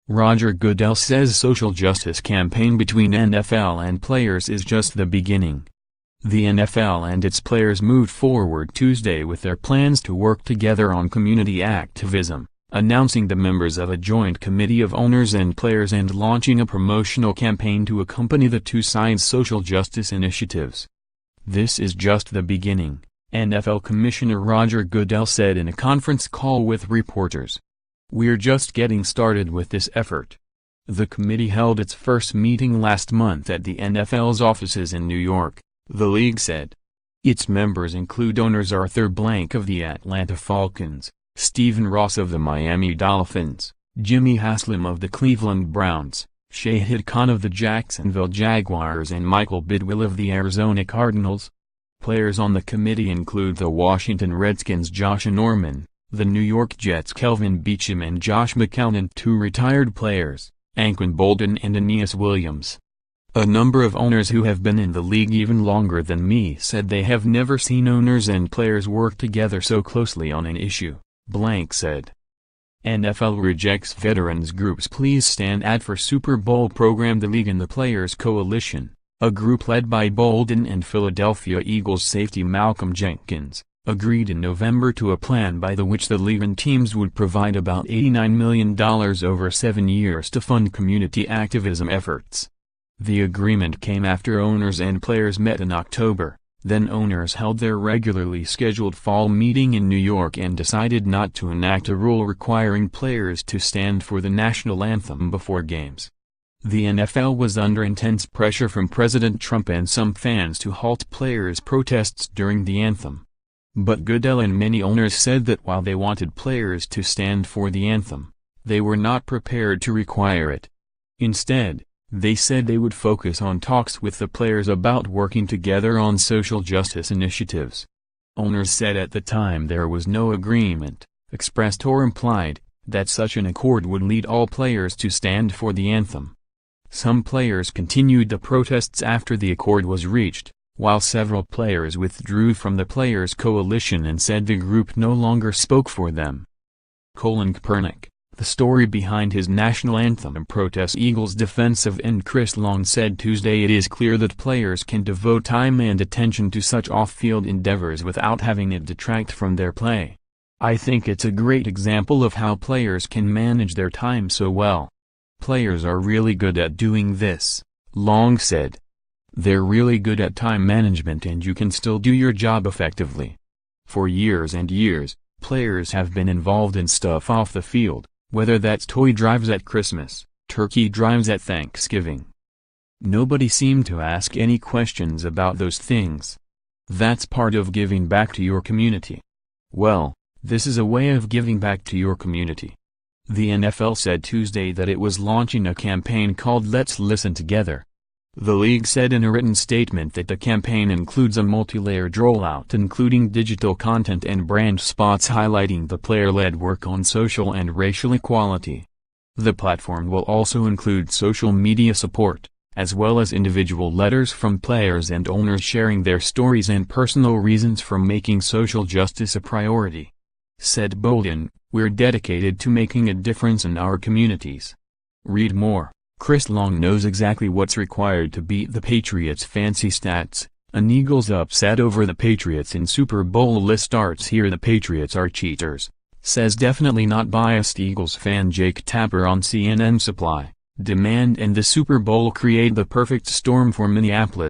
Roger Goodell says social justice campaign between NFL and players is just the beginning. The NFL and its players moved forward Tuesday with their plans to work together on community activism, announcing the members of a joint committee of owners and players and launching a promotional campaign to accompany the two sides' social justice initiatives. "This is just the beginning," NFL Commissioner Roger Goodell said in a conference call with reporters. "We're just getting started with this effort." The committee held its first meeting last month at the NFL's offices in New York, the league said. Its members include owners Arthur Blank of the Atlanta Falcons, Stephen Ross of the Miami Dolphins, Jimmy Haslam of the Cleveland Browns, Shahid Khan of the Jacksonville Jaguars and Michael Bidwill of the Arizona Cardinals. Players on the committee include the Washington Redskins' Josh Norman, the New York Jets' Kelvin Beachum and Josh McCown, and two retired players, Anquan Boldin and Aeneas Williams. "A number of owners who have been in the league even longer than me said they have never seen owners and players work together so closely on an issue," Blank said. NFL rejects veterans group's Please Stand ad for Super Bowl program. The league and the Players Coalition, a group led by Bolden and Philadelphia Eagles safety Malcolm Jenkins, agreed in November to a plan by which the league and teams would provide about $89 million over 7 years to fund community activism efforts. The agreement came after owners and players met in October. Then owners held their regularly scheduled fall meeting in New York and decided not to enact a rule requiring players to stand for the national anthem before games. The NFL was under intense pressure from President Trump and some fans to halt players' protests during the anthem. But Goodell and many owners said that while they wanted players to stand for the anthem, they were not prepared to require it. Instead, they said they would focus on talks with the players about working together on social justice initiatives. Owners said at the time there was no agreement, expressed or implied, that such an accord would lead all players to stand for the anthem. Some players continued the protests after the accord was reached, while several players withdrew from the Players Coalition and said the group no longer spoke for them. Colin Kaepernick, the story behind his national anthem and protest Eagles defensive end Chris Long said Tuesday it is clear that players can devote time and attention to such off-field endeavors without having it detract from their play. "I think it's a great example of how players can manage their time so well. Players are really good at doing this," Long said. "They're really good at time management and you can still do your job effectively. For years and years, players have been involved in stuff off the field, whether that's toy drives at Christmas, turkey drives at Thanksgiving. Nobody seemed to ask any questions about those things. That's part of giving back to your community. Well, this is a way of giving back to your community." The NFL said Tuesday that it was launching a campaign called Let's Listen Together. The league said in a written statement that the campaign includes a multi-layered rollout including digital content and brand spots highlighting the player-led work on social and racial equality. The platform will also include social media support, as well as individual letters from players and owners sharing their stories and personal reasons for making social justice a priority. Said Bolden, "We're dedicated to making a difference in our communities." Read more. Chris Long knows exactly what's required to beat the Patriots' fancy stats. An Eagles upset over the Patriots in Super Bowl list starts here. "The Patriots are cheaters," says definitely not biased Eagles fan Jake Tapper on CNN. Supply, demand and the Super Bowl create the perfect storm for Minneapolis.